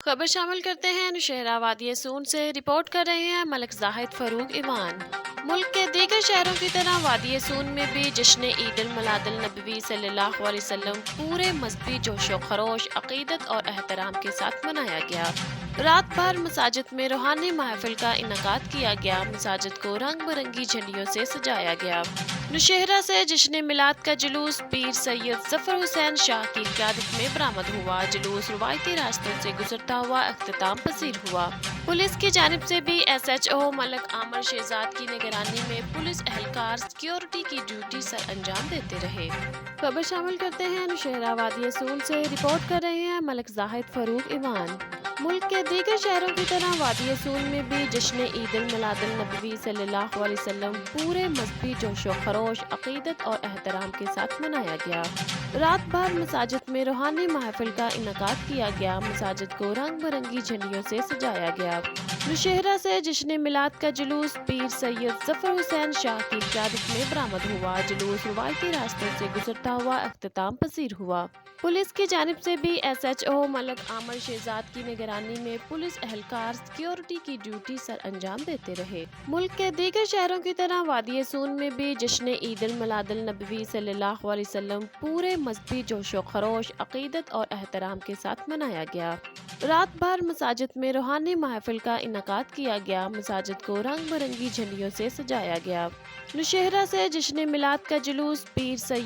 خبر شامل کرتے ہیں نوشہرہ وادی سون سے۔ رپورٹ کر رہے ہیں ملک زاہد فاروق ایوان۔ ملک کے دیگر شہروں کی طرح وادی سون میں بھی جشن عید المیلاد النبوی صلی اللہ علیہ وسلم پورے مذہبی جوش و خروش، عقیدت اور احترام کے ساتھ منایا گیا۔ رات بھر مساجد میں روحانی محفل کا انعقاد کیا گیا۔ مساجد کو رنگ برنگی جھنڈیوں سے سجایا گیا۔ نوشہرہ سے جشن میلاد کا جلوس پیر سید ظفر حسین شاہ کی قیادت میں برآمد ہوا۔ جلوس روایتی راستوں سے گزرتا ہوا اختتام پذیر ہوا۔ پولیس کی جانب سے بھی ایس ایچ او ملک عامر شہزاد کی نگرانی میں پولیس اہلکار سیکیورٹی کی ڈیوٹی سر انجام دیتے رہے۔ خبر شامل کرتے ہیں نوشہرہ وادی سون سے۔ رپورٹ کر رہے ہیں ملک زاہد فاروق ایوان۔ ملک کے دیگر شہروں کی طرح وادی سون میں بھی جشن عید المیلاد النبوی صلی اللہ علیہ وسلم پورے مذہبی جوش و خروش، عقیدت اور احترام کے ساتھ منایا گیا۔ رات بھر مساجد میں روحانی محفل کا انعقاد کیا گیا۔ مساجد کو رنگ برنگی جھنڈیوں سے سجایا گیا۔ نوشہرہ سے جشن میلاد کا جلوس پیر سید ظفر حسین شاہ کی قیادت میں برآمد ہوا۔ جلوس روایتی راستوں سے گزرتا ہوا اختتام پذیر ہوا۔ پولیس کی جانب سے بھی ایس ایچ او ملک عامر شہزاد کی نگرانی میں پولیس اہلکار سیکیورٹی کی ڈیوٹی سر انجام دیتے رہے۔ ملک کے دیگر شہروں کی طرح وادی سون میں بھی جشن عید المیلاد النبوی صلی اللہ علیہ وسلم پورے مذہبی جوش و خروش، عقیدت اور احترام کے ساتھ منایا گیا۔ رات بھر مساجد میں روحانی محفل کا انعقاد کیا گیا۔ مساجد کو رنگ برنگی جھنڈیوں سے سجایا گیا۔ نوشہرہ سے جشن میلاد کا جلوس پیر سید